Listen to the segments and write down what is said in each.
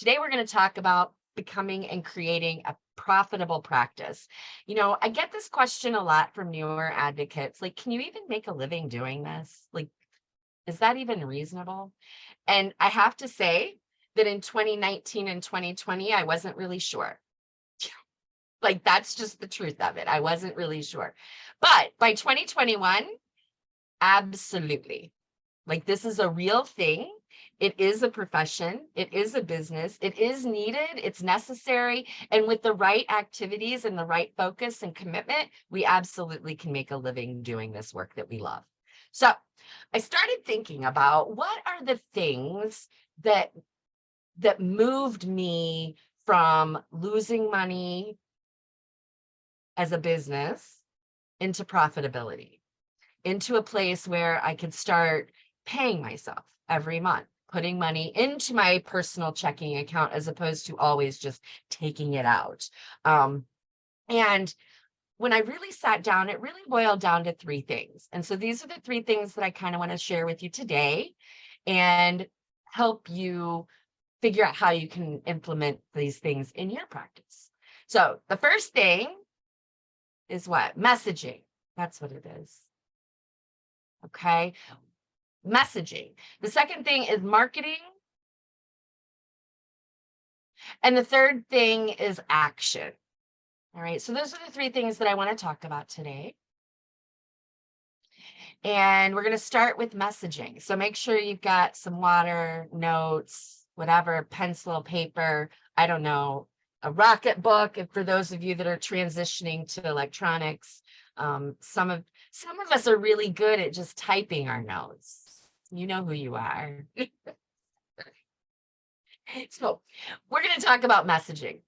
Today, we're going to talk about becoming and creating a profitable practice. I get this question a lot from newer advocates. Like, can you even make a living doing this? Like, is that even reasonable? And I have to say that in 2019 and 2020, I wasn't really sure. Like, that's just the truth of it. I wasn't really sure. But by 2021, absolutely. Like, this is a real thing. It is a profession. It is a business. It is needed. It's necessary. And with the right activities and the right focus and commitment, we absolutely can make a living doing this work that we love. So I started thinking about what are the things that moved me from losing money as a business into profitability, into a place where I could start paying myself every month, putting money into my personal checking account as opposed to always just taking it out. And when I really sat down, it really boiled down to three things. And so these are the three things that I kind of want to share with you today and help you figure out how you can implement these things in your practice. So the first thing is what? Messaging. That's what it is. Okay. Messaging. The second thing is marketing. And the third thing is action. All right. So those are the three things that I want to talk about today. And we're going to start with messaging. So make sure you've got some water, notes, whatever, pencil, paper, I don't know, a Rocket book. And for those of you that are transitioning to electronics, some of us are really good at just typing our notes. You know who you are. So we're going to talk about messaging.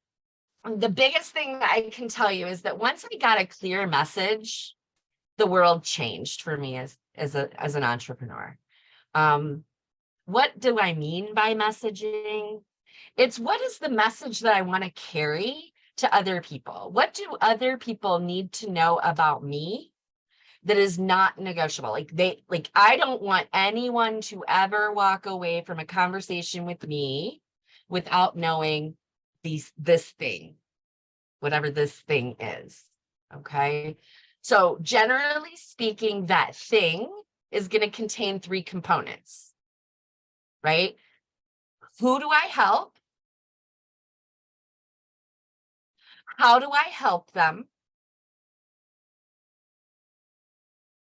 The biggest thing I can tell you is that once I got a clear message, the world changed for me as an entrepreneur. What do I mean by messaging? It's what is the message that I want to carry to other people? What do other people need to know about me that is not negotiable? Like I don't want anyone to ever walk away from a conversation with me without knowing this thing, whatever this thing is. Okay. So generally speaking, that thing is going to contain three components, right? Who do I help? How do I help them?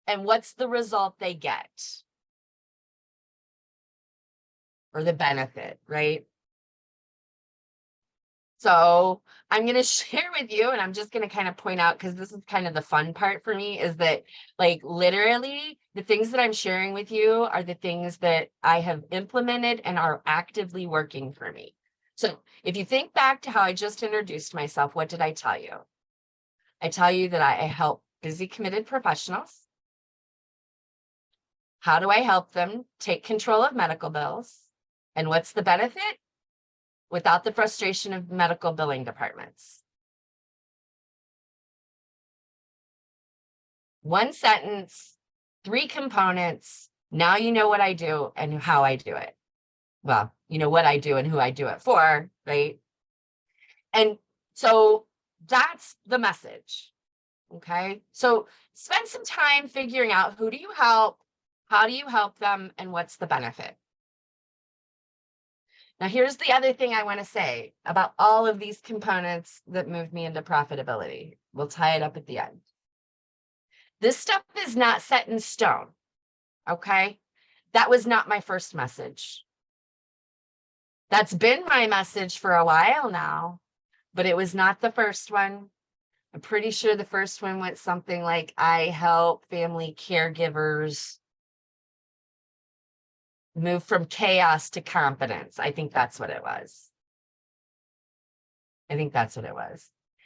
And what's the result they get? Or the benefit, right? So I'm going to share with you, and I'm just going to kind of point out, because this is kind of the fun part for me, is that like literally the things that I'm sharing with you are the things that I have implemented and are actively working for me. So if you think back to how I just introduced myself, what did I tell you? I tell you that I help busy, committed professionals. How do I help them take control of medical bills? And what's the benefit? Without the frustration of medical billing departments. One sentence, three components. Now you know what I do and how I do it. Well, you know what I do and who I do it for, right? And so that's the message. Okay. So spend some time figuring out, who do you help? How do you help them? And what's the benefit? Now, here's the other thing I want to say about all of these components that moved me into profitability. We'll tie it up at the end. This stuff is not set in stone. Okay. That was not my first message. That's been my message for a while now, but it was not the first one. I'm pretty sure the first one went something like, I help family caregivers move from chaos to competence. I think that's what it was. And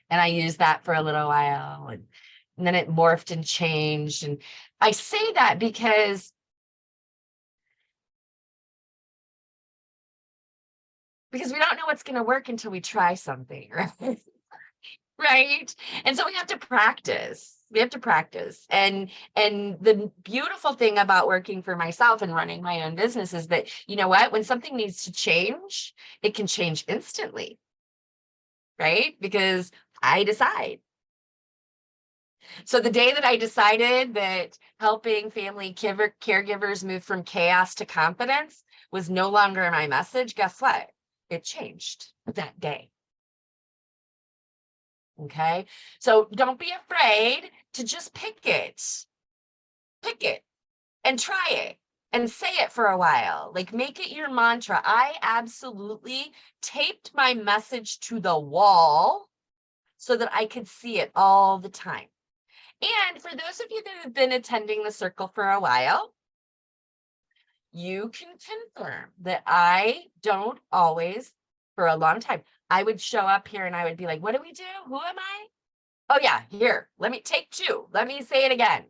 I used that for a little while, and then it morphed and changed. And I say that because we don't know what's going to work until we try something, right? Right. And so we have to practice. We have to practice. And the beautiful thing about working for myself and running my own business is that, you know what, when something needs to change, it can change instantly, right? Because I decide. So the day that I decided that helping family caregivers move from chaos to confidence was no longer my message, guess what? It changed that day. Okay. So don't be afraid to just pick it and try it and say it for a while. Like, make it your mantra. I absolutely taped my message to the wall so that I could see it all the time. And for those of you that have been attending the circle for a while, you can confirm that I don't always, for a long time, I would show up here and I would be like, what do we do? Who am I? Oh yeah, here, let me take two. Let me say it again,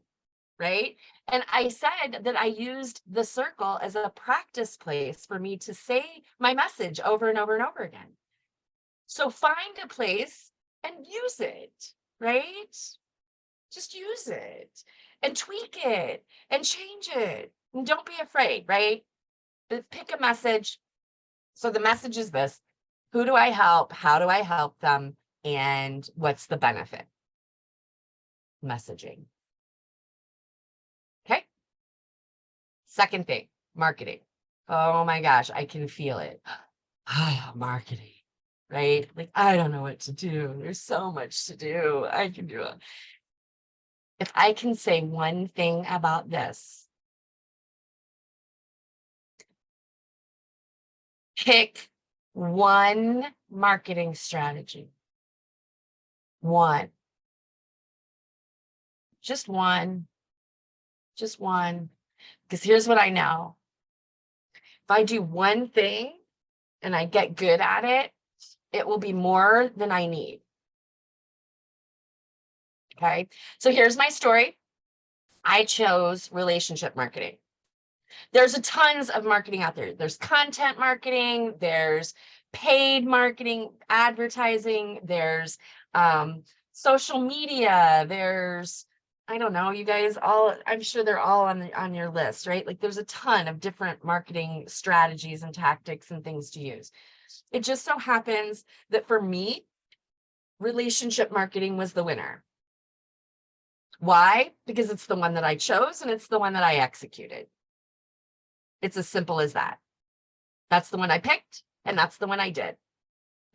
right? And I said that I used the circle as a practice place for me to say my message over and over and over again. So find a place and use it, right? Just use it and tweak it and change it. And don't be afraid, right? But pick a message. So the message is this: who do I help? How do I help them? And what's the benefit? Messaging. Okay. Second thing, marketing. Oh my gosh, I can feel it. Marketing, right? Like, I don't know what to do. There's so much to do. I can do it. If I can say one thing about this, pick one marketing strategy. One. Just one. Just one. Because here's what I know. If I do one thing and I get good at it, it will be more than I need. Okay. So here's my story. I chose relationship marketing. There's a tons of marketing out there. There's content marketing, there's paid marketing, advertising, there's social media, there's, I don't know, you guys all, I'm sure they're all on your list, right? Like, there's a ton of different marketing strategies and tactics and things to use. It just so happens that for me, relationship marketing was the winner. Why? Because it's the one that I chose and it's the one that I executed. It's as simple as that. That's the one I picked, and that's the one I did.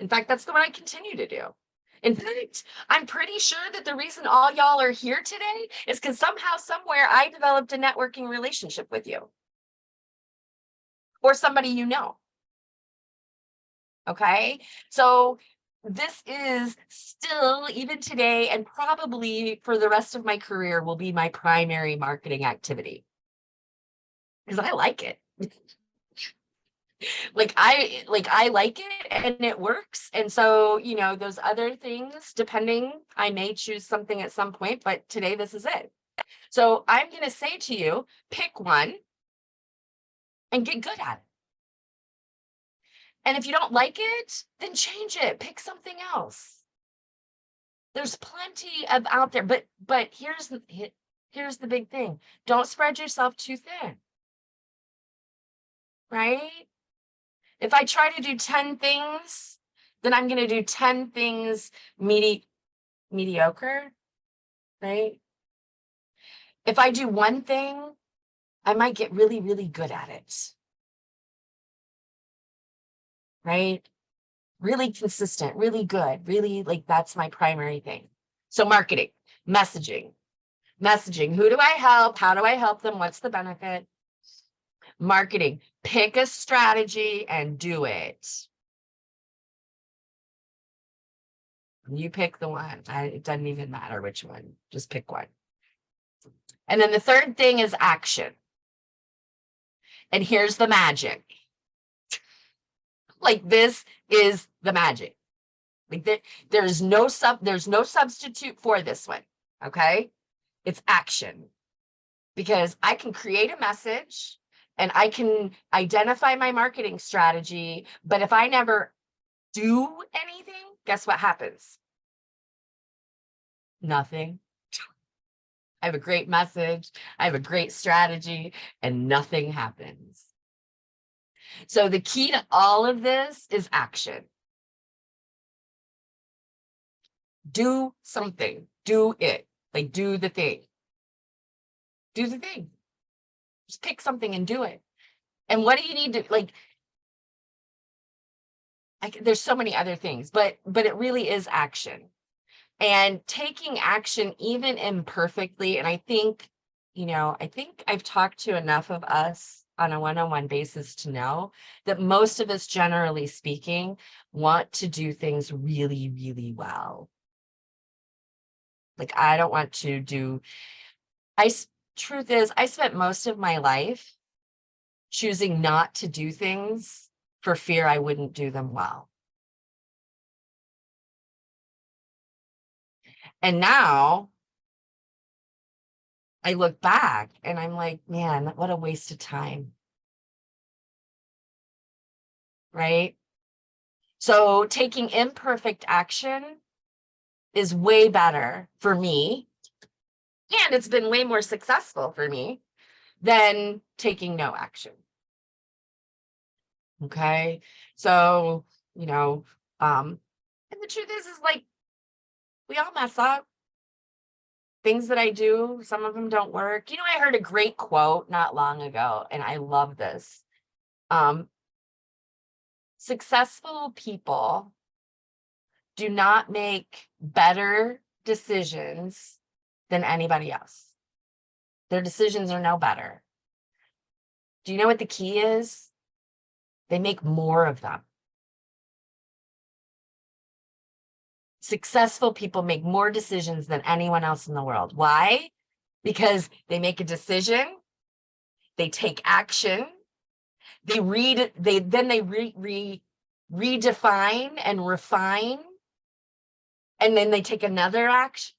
In fact, that's the one I continue to do. In fact, I'm pretty sure that the reason all y'all are here today is because somehow, somewhere, I developed a networking relationship with you or somebody you know. Okay. So this is still, even today, and probably for the rest of my career, will be my primary marketing activity because I like it. Like I like it and it works. And so, you know, those other things, depending, I may choose something at some point, but today this is it. So I'm going to say to you, pick one and get good at it. And if you don't like it, then change it, pick something else. There's plenty of out there, but here's the big thing. Don't spread yourself too thin. Right? If I try to do 10 things, then I'm going to do 10 things mediocre, right? If I do one thing, I might get really, really good at it, right? Really consistent, really good, really, like, that's my primary thing. So marketing, messaging. Who do I help? How do I help them? What's the benefit? Marketing, pick a strategy and do it. You pick the one. It doesn't even matter which one. Just pick one. And then the third thing is action. And here's the magic. Like, this is the magic. Like, there's no substitute for this one. Okay? It's action. Because I can create a message and I can identify my marketing strategy, but if I never do anything, guess what happens? Nothing. I have a great message. I have a great strategy, and nothing happens. So the key to all of this is action. Do something. Do it. Like, do the thing. Do the thing. Just pick something and do it. And what do you need to, like, there's so many other things, but it really is action. And taking action, even imperfectly, and I think I've talked to enough of us on a one-on-one basis to know that most of us, generally speaking, want to do things really, really well. Like, I don't want to do, truth is, I spent most of my life choosing not to do things for fear I wouldn't do them well. And now I look back and I'm like, man, what a waste of time. Right? So taking imperfect action is way better for me. And it's been way more successful for me than taking no action. Okay. So, and the truth is like, we all mess up. Things that I do, some of them don't work. I heard a great quote not long ago, and I love this. Successful people do not make better decisions than anybody else. Their decisions are no better. Do you know what the key is? They make more of them. Successful people make more decisions than anyone else in the world. Why? Because they make a decision, they take action, they redefine and refine, and then they take another action,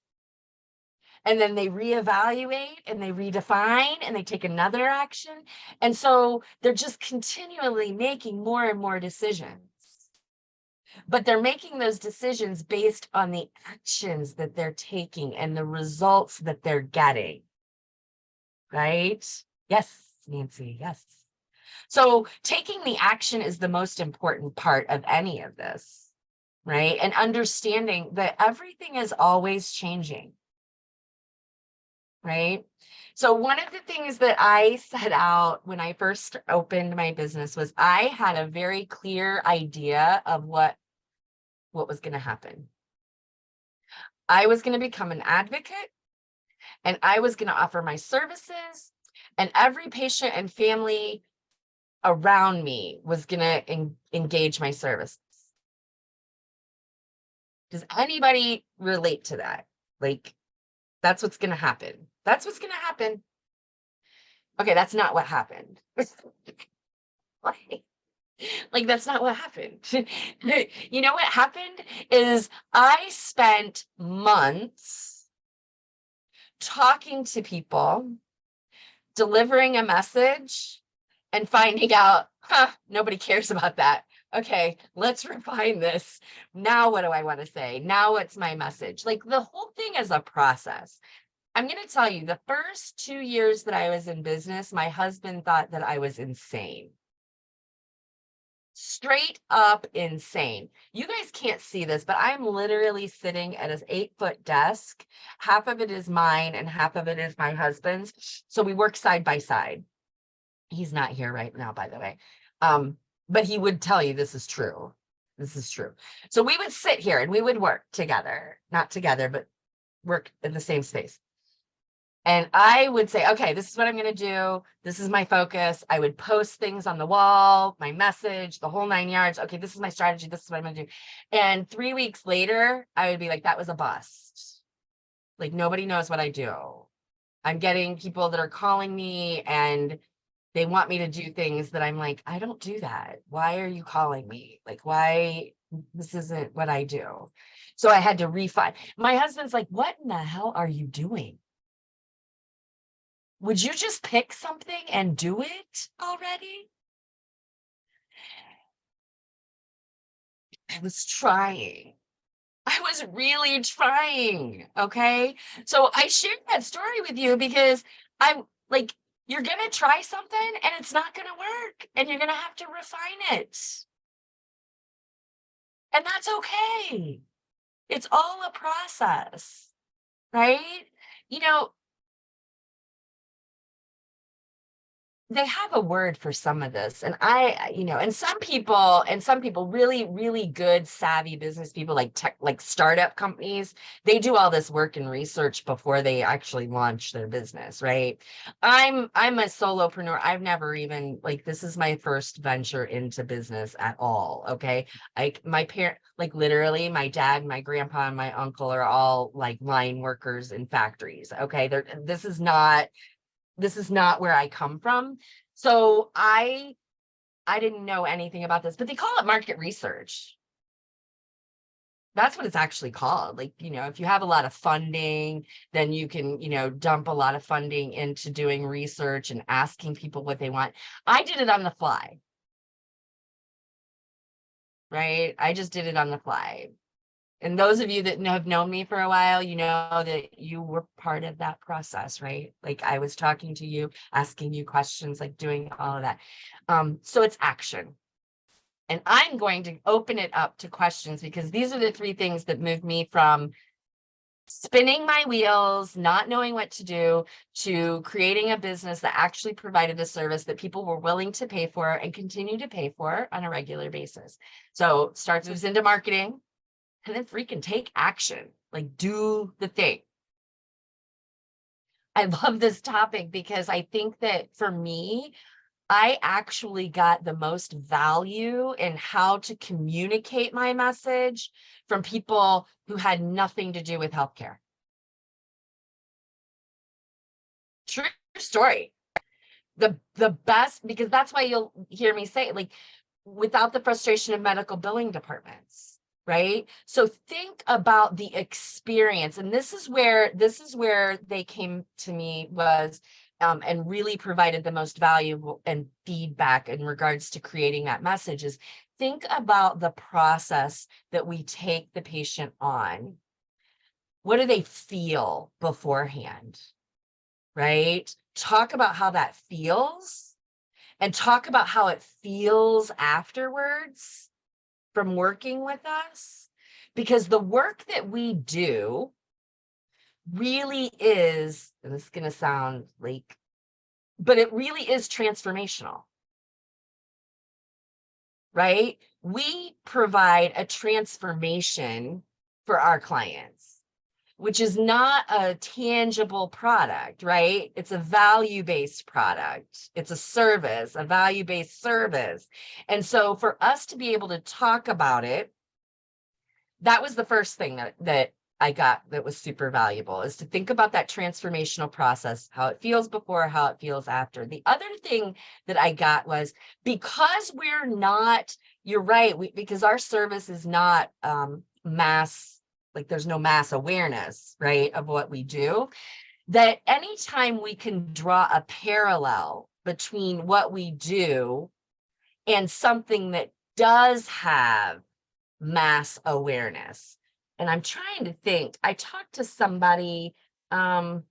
and then they reevaluate and they redefine and they take another action. And so they're just continually making more and more decisions. But they're making those decisions based on the actions that they're taking and the results that they're getting. Right? Yes, Nancy, yes. So taking the action is the most important part of any of this, right? And understanding that everything is always changing, right? So one of the things that I set out when I first opened my business was I had a very clear idea of what was going to happen. I was going to become an advocate, and I was going to offer my services, and every patient and family around me was going to engage my services. Does anybody relate to that? Like, that's what's going to happen. That's what's going to happen. Okay, that's not what happened. Like, that's not what happened. You know what happened is I spent months talking to people, delivering a message, and finding out, nobody cares about that. Okay, let's refine this. Now, what do I want to say? Now, what's my message? Like, the whole thing is a process. I'm going to tell you, the first 2 years that I was in business, my husband thought that I was insane. Straight up insane. You guys can't see this, but I'm literally sitting at an 8-foot desk. Half of it is mine and half of it is my husband's. So we work side by side. He's not here right now, by the way. But he would tell you this is true. This is true. So we would sit here and we would work together, not together, but work in the same space. And I would say, okay, this is what I'm going to do. This is my focus. I would post things on the wall, my message, the whole 9 yards. Okay, this is my strategy. This is what I'm going to do. And 3 weeks later, I would be like, that was a bust. Like, nobody knows what I do. I'm getting people that are calling me and they want me to do things that I'm like, I don't do that. Why are you calling me? Like, why? This isn't what I do. So I had to refine. My husband's like, what in the hell are you doing? Would you just pick something and do it already? I was trying. I was really trying. Okay. So I shared that story with you because I'm like, you're going to try something and it's not going to work and you're going to have to refine it. And that's okay. It's all a process, right? You know, they have a word for some of this, and and some people really, really good savvy business people, like tech, like startup companies, they do all this work and research before they actually launch their business, right? I'm a solopreneur. I've never even, like, this is my first venture into business at all. Okay. My parent, like, literally my dad, my grandpa, and my uncle are all like line workers in factories. Okay. This is not where I come from. So I didn't know anything about this, but they call it market research. That's what it's actually called. Like, if you have a lot of funding, then you can, dump a lot of funding into doing research and asking people what they want. I did it on the fly, right? I just did it on the fly. And those of you that have known me for a while, you know that you were part of that process, right? Like, I was talking to you, asking you questions, like doing all of that. So it's action. And I'm going to open it up to questions because these are the three things that moved me from spinning my wheels, not knowing what to do, to creating a business that actually provided a service that people were willing to pay for and continue to pay for on a regular basis. So moves into marketing, and then freaking take action, like do the thing. I love this topic because I think that for me, I actually got the most value in how to communicate my message from people who had nothing to do with healthcare. True story. The best, because that's why you'll hear me say, like, without the frustration of medical billing departments, right? So think about the experience, and this is where they came to me, was and really provided the most value and feedback in regards to creating that message, is think about the process that we take the patient on. What do they feel beforehand, right? Talk about how that feels and talk about how it feels afterwards from working with us, because the work that we do really is, and this is going to sound like, but it really is transformational, right? We provide a transformation for our clients, which is not a tangible product, right? It's a value-based product. It's a service, a value-based service. And so for us to be able to talk about it, that was the first thing that I got that was super valuable, is to think about that transformational process, how it feels before, how it feels after. The other thing that I got was, because we're not, you're right, because our service is not mass, like there's no mass awareness, right, of what we do, that anytime we can draw a parallel between what we do and something that does have mass awareness. And I'm trying to think, I talked to somebody, one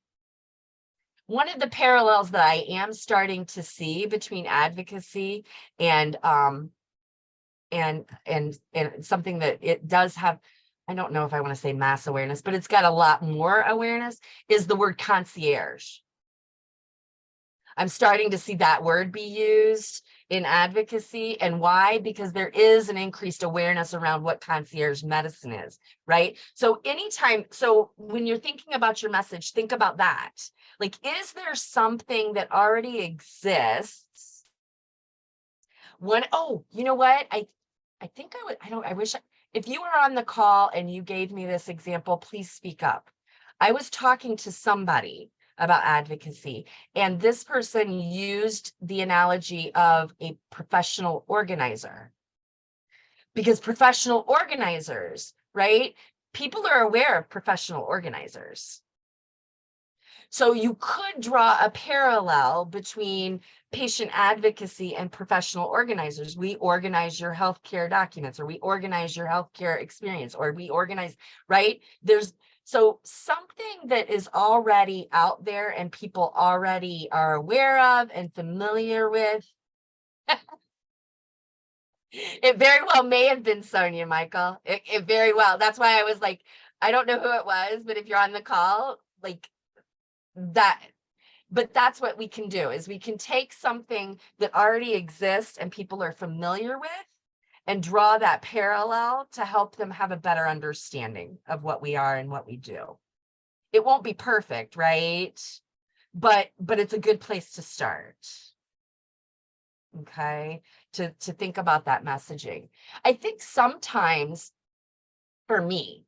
of the parallels that I am starting to see between advocacy and something that it does have, I don't know if I want to say mass awareness, but it's got a lot more awareness, is the word concierge. I'm starting to see that word be used in advocacy. And why? Because there is an increased awareness around what concierge medicine is, right? So when you're thinking about your message, think about that. Like, is there something that already exists? You know what? I think I wish, if you were on the call and you gave me this example, please speak up. I was talking to somebody about advocacy, and this person used the analogy of a professional organizer, because professional organizers, right? People are aware of professional organizers. So you could draw a parallel between patient advocacy and professional organizers. We organize your healthcare documents, or we organize your healthcare experience, or we organize, right? So something that is already out there and people already are aware of and familiar with. It very well may have been Sonia, Michael. It very well. That's why I was like, I don't know who it was, but if you're on the call, like that, but that's what we can do, is we can take something that already exists and people are familiar with and draw that parallel to help them have a better understanding of what we are and what we do. It won't be perfect, right? But it's a good place to start. Okay, to think about that messaging. I think sometimes for me,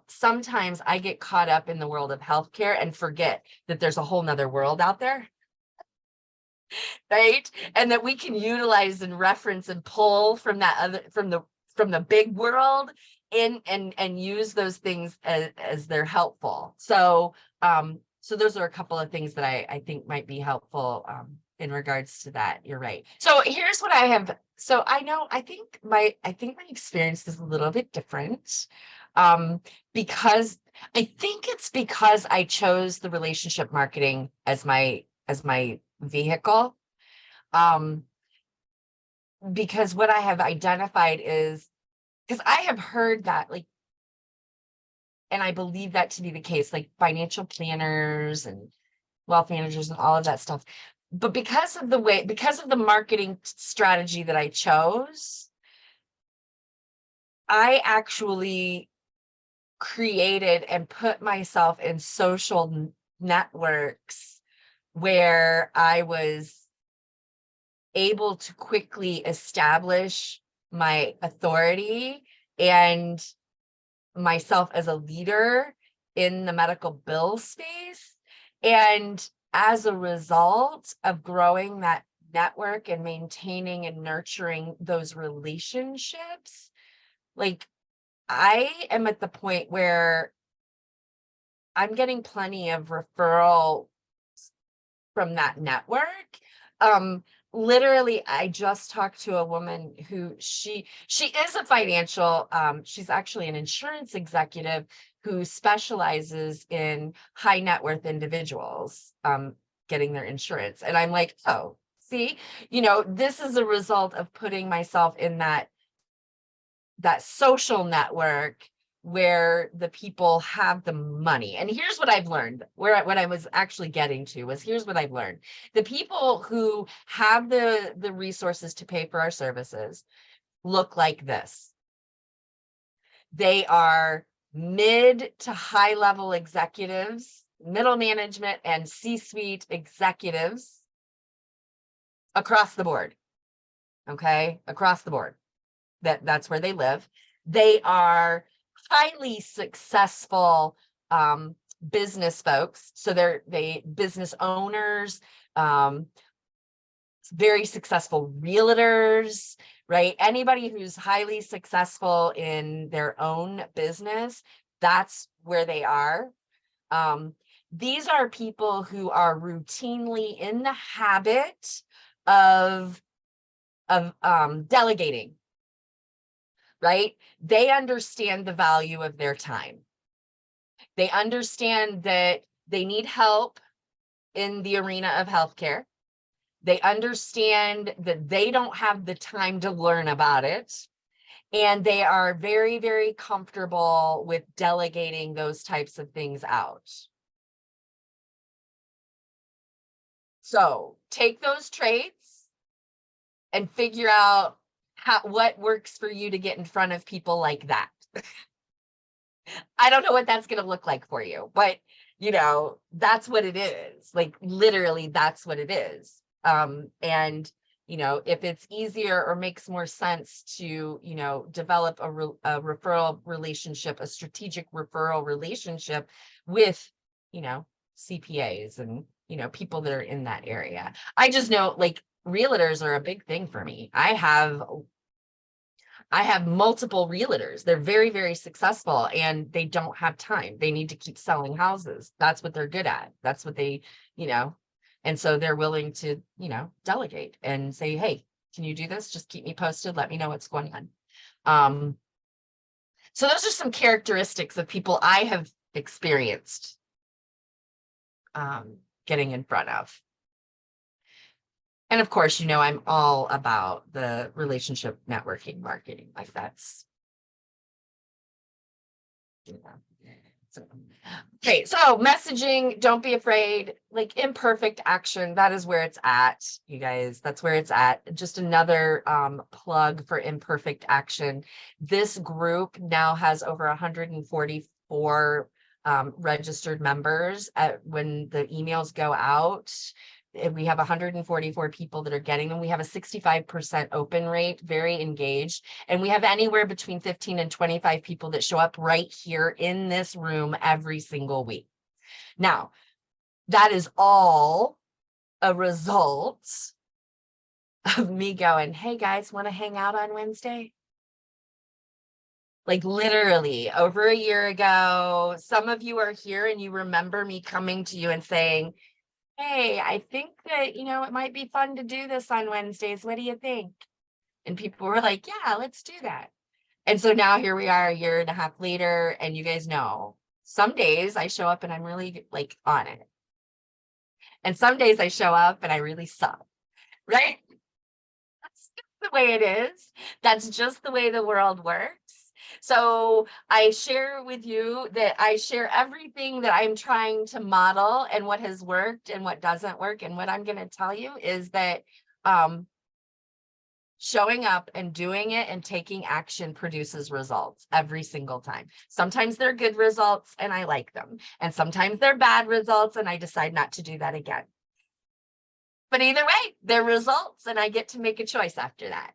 sometimes I get caught up in the world of healthcare and forget that there's a whole nother world out there, right? And that we can utilize and reference and pull from that other, from the big world in, and use those things as they're helpful. So so those are a couple of things that I think might be helpful in regards to that. You're right. So here's what I have. So I think my experience is a little bit different, because I think it's because I chose the relationship marketing as my vehicle. Because what I have identified is, because I have heard that, like, and I believe that to be the case, like financial planners and wealth managers and all of that stuff. But because of the marketing strategy that I chose, I actually created and put myself in social networks where I was able to quickly establish my authority and myself as a leader in the medical bill space. And as a result of growing that network and maintaining and nurturing those relationships, like, I am at the point where I'm getting plenty of referral from that network. Literally, I just talked to a woman who she is a financial, she's actually an insurance executive who specializes in high net worth individuals getting their insurance. And I'm like, oh, see, this is a result of putting myself in that social network where the people have the money. And here's what I've learned, what I was actually getting to was, here's what I've learned. The people who have the resources to pay for our services look like this. They are mid to high level executives, middle management and C-suite executives across the board. Okay, across the board. That's where they live. They are highly successful business folks. So they business owners, very successful realtors, right? Anybody who's highly successful in their own business, that's where they are. These are people who are routinely in the habit of delegating. Right? They understand the value of their time. They understand that they need help in the arena of healthcare. They understand that they don't have the time to learn about it. And they are very, very comfortable with delegating those types of things out. So take those traits and figure out what works for you to get in front of people like that. I don't know what that's going to look like for you, but that's what it is. Like, literally, that's what it is. And if it's easier or makes more sense to develop a referral relationship, a strategic referral relationship with CPAs and people that are in that area. I just know, like, realtors are a big thing for me. I have I have multiple realtors. They're very, very successful and they don't have time. They need to keep selling houses. That's what they're good at. That's what they, and so they're willing to, delegate and say, hey, can you do this? Just keep me posted. Let me know what's going on. So those are some characteristics of people I have experienced getting in front of. And of course, I'm all about the relationship networking marketing. Like that's, okay, so messaging, don't be afraid, like imperfect action, that is where it's at, you guys. That's where it's at. Just another plug for imperfect action. This group now has over 144 registered members. When the emails go out, we have 144 people that are getting them. We have a 65% open rate, very engaged. And we have anywhere between 15 and 25 people that show up right here in this room every single week. Now, that is all a result of me going, hey guys, want to hang out on Wednesday? Like literally over a year ago, some of you are here and you remember me coming to you and saying, hey, I think that, it might be fun to do this on Wednesdays. What do you think? And people were like, yeah, let's do that. And so now here we are a year and a half later, and you guys know, some days I show up and I'm really like on it. And some days I show up and I really suck, right? That's just the way it is. That's just the way the world works. So I share with you that I share everything that I'm trying to model and what has worked and what doesn't work. And what I'm going to tell you is that showing up and doing it and taking action produces results every single time. Sometimes they're good results and I like them. And sometimes they're bad results and I decide not to do that again. But either way, they're results and I get to make a choice after that.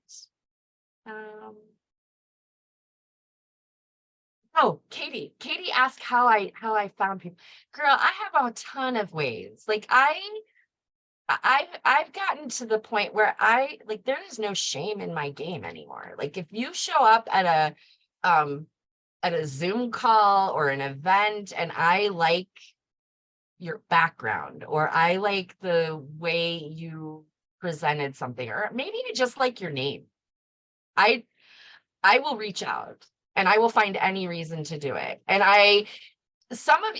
Oh, Katie asked how I found people. Girl, I have a ton of ways. Like I've gotten to the point where there is no shame in my game anymore. Like if you show up at a Zoom call or an event and I like your background or I like the way you presented something, or maybe I just like your name, I will reach out. And I will find any reason to do it. And some of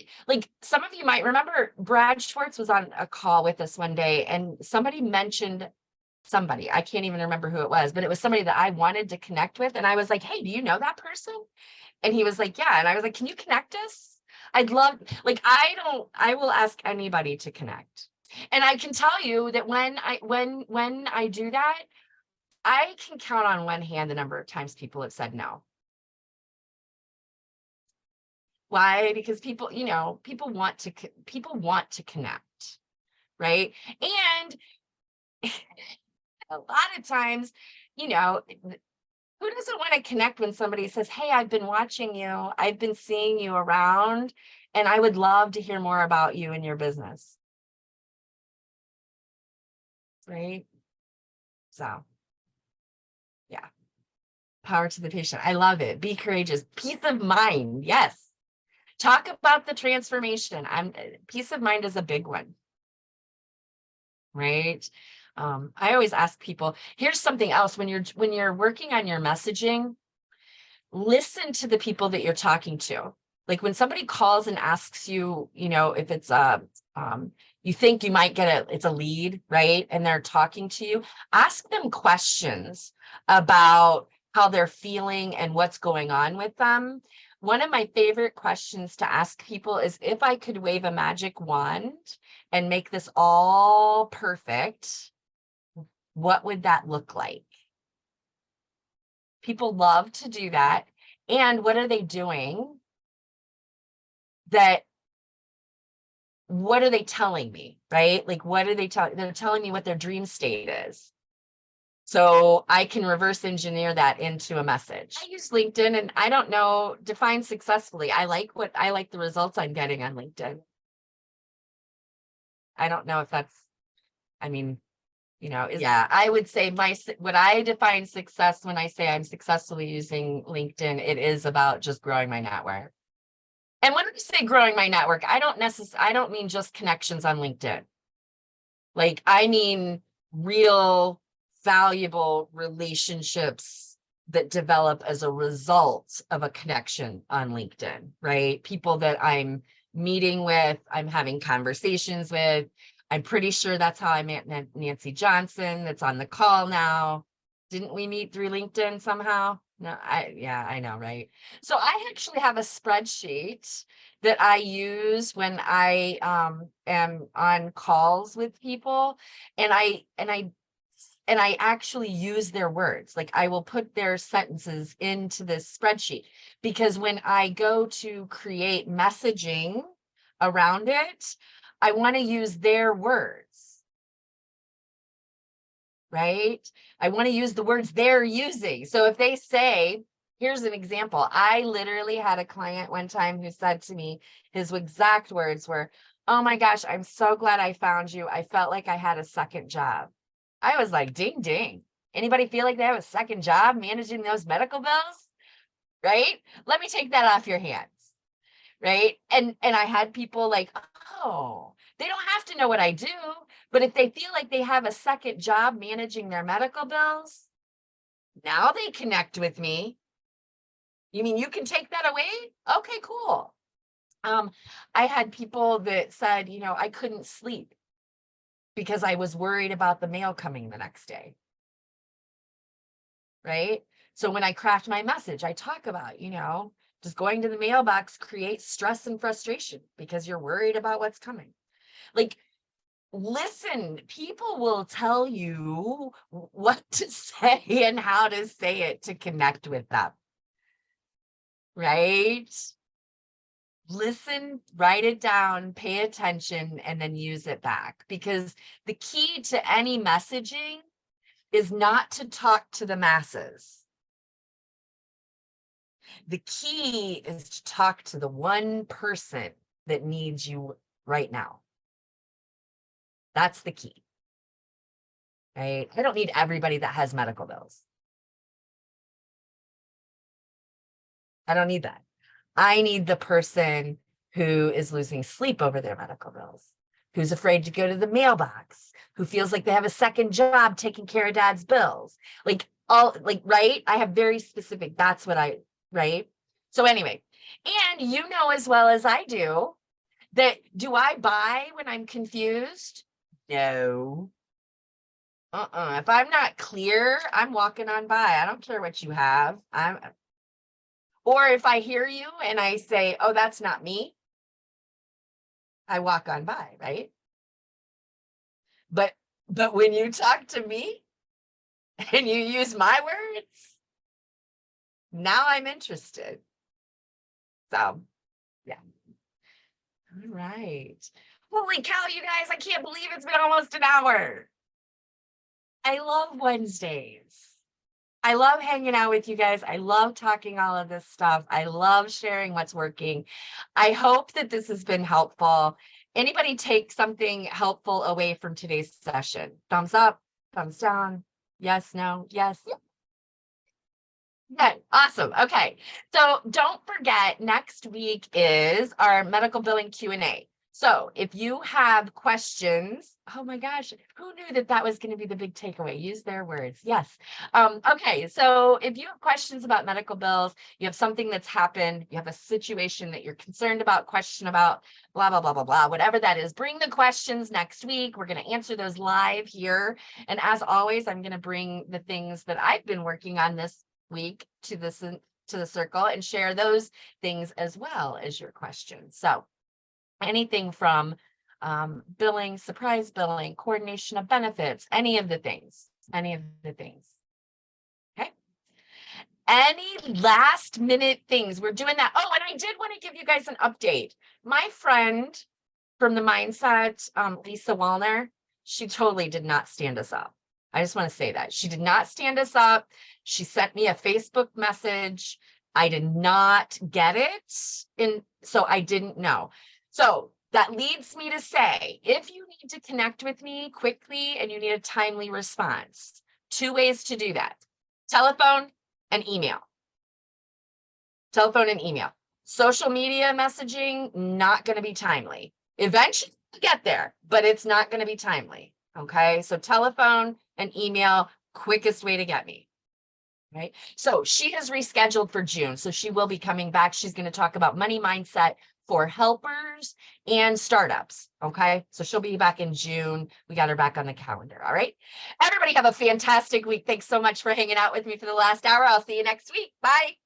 you might remember Brad Schwartz was on a call with us one day and somebody mentioned somebody. I can't even remember who it was, but it was somebody that I wanted to connect with. And I was like, hey, do you know that person? And he was like, yeah. And I was like, can you connect us? I'd love, I will ask anybody to connect. And I can tell you that when I do that, I can count on one hand the number of times people have said no. Why? Because people want to connect, right? And a lot of times, who doesn't want to connect when somebody says, hey, I've been watching you, I've been seeing you around, and I would love to hear more about you and your business, right? So, yeah. Power to the patient. I love it. Be courageous. Peace of mind. Yes. Talk about the transformation. Peace of mind is a big one, right? I always ask people, here's something else. When you're working on your messaging, listen to the people that you're talking to. Like when somebody calls and asks you, if it's you think you might get it's a lead, right? And they're talking to you, ask them questions about how they're feeling and what's going on with them. One of my favorite questions to ask people is, if I could wave a magic wand and make this all perfect, what would that look like? People love to do that. And what are they doing? What are they telling me, right? Like, what are they telling? They're telling me what their dream state is. So I can reverse engineer that into a message. I use LinkedIn and I don't know, define successfully. I like the results I'm getting on LinkedIn. I don't know if that's, Yeah, I would say what I define success when I say I'm successfully using LinkedIn, it is about just growing my network. And when I say growing my network, I don't mean just connections on LinkedIn. Like, I mean real valuable relationships that develop as a result of a connection on LinkedIn, right? People that I'm meeting with, I'm having conversations with. I'm pretty sure that's how I met Nancy Johnson, that's on the call now. Didn't we meet through LinkedIn somehow? No, I know, right? So I actually have a spreadsheet that I use when I am on calls with people, and I actually use their words. Like, I will put their sentences into this spreadsheet, because when I go to create messaging around it, I want to use their words, right? I want to use the words they're using. So if they say, here's an example. I literally had a client one time who said to me, his exact words were, "Oh my gosh, I'm so glad I found you. I felt like I had a second job." I was like, ding, ding. Anybody feel like they have a second job managing those medical bills? Right? Let me take that off your hands. Right? And I had people like, oh, they don't have to know what I do, but if they feel like they have a second job managing their medical bills, now they connect with me. You mean you can take that away? Okay, cool. I had people that said, I couldn't sleep because I was worried about the mail coming the next day. Right? So when I craft my message, I talk about, just going to the mailbox creates stress and frustration because you're worried about what's coming. Like, listen, people will tell you what to say and how to say it to connect with them. Right? Listen, write it down, pay attention, and then use it back. Because the key to any messaging is not to talk to the masses. The key is to talk to the one person that needs you right now. That's the key. Right? I don't need everybody that has medical bills. I don't need that. I need the person who is losing sleep over their medical bills, who's afraid to go to the mailbox, who feels like they have a second job taking care of dad's bills. Right? I have very specific, that's what right? So anyway, and you know as well as I do that, do I buy when I'm confused? No. If I'm not clear, I'm walking on by. I don't care what you have. Or if I hear you and I say, oh, that's not me, I walk on by, right? But when you talk to me and you use my words, now I'm interested. So, yeah. All right. Holy cow, you guys, I can't believe it's been almost an hour. I love Wednesdays. I love hanging out with you guys. I love talking all of this stuff. I love sharing what's working. I hope that this has been helpful. Anybody take something helpful away from today's session? Thumbs up, thumbs down, yes, no, yes. Good, awesome. Okay, so don't forget, next week is our medical billing Q&A. So if you have questions, oh my gosh, who knew that was going to be the big takeaway? Use their words. Yes. Okay, so if you have questions about medical bills, you have something that's happened, you have a situation that you're concerned about, question about, blah, blah, blah, blah, blah, whatever that is, bring the questions next week. We're going to answer those live here. And as always, I'm going to bring the things that I've been working on this week to the circle and share those things as well as your questions. So anything from billing, surprise billing, coordination of benefits, any of the things. Okay. Any last minute things, we're doing that. Oh, and I did want to give you guys an update. My friend from the mindset, Lisa Wallner, she totally did not stand us up. I just want to say that she did not stand us up. She sent me a Facebook message. I did not get it. So I didn't know. So That leads me to say, if you need to connect with me quickly and you need a timely response, 2 ways to do that: telephone and email. Telephone and email. Social media messaging, not going to be timely. Eventually we'll get there, but it's not going to be timely. Okay. So telephone and email, quickest way to get me. Right. So she has rescheduled for June. So she will be coming back. She's going to talk about money mindset for helpers and startups. Okay. So she'll be back in June. We got her back on the calendar. All right. Everybody have a fantastic week. Thanks so much for hanging out with me for the last hour. I'll see you next week. Bye.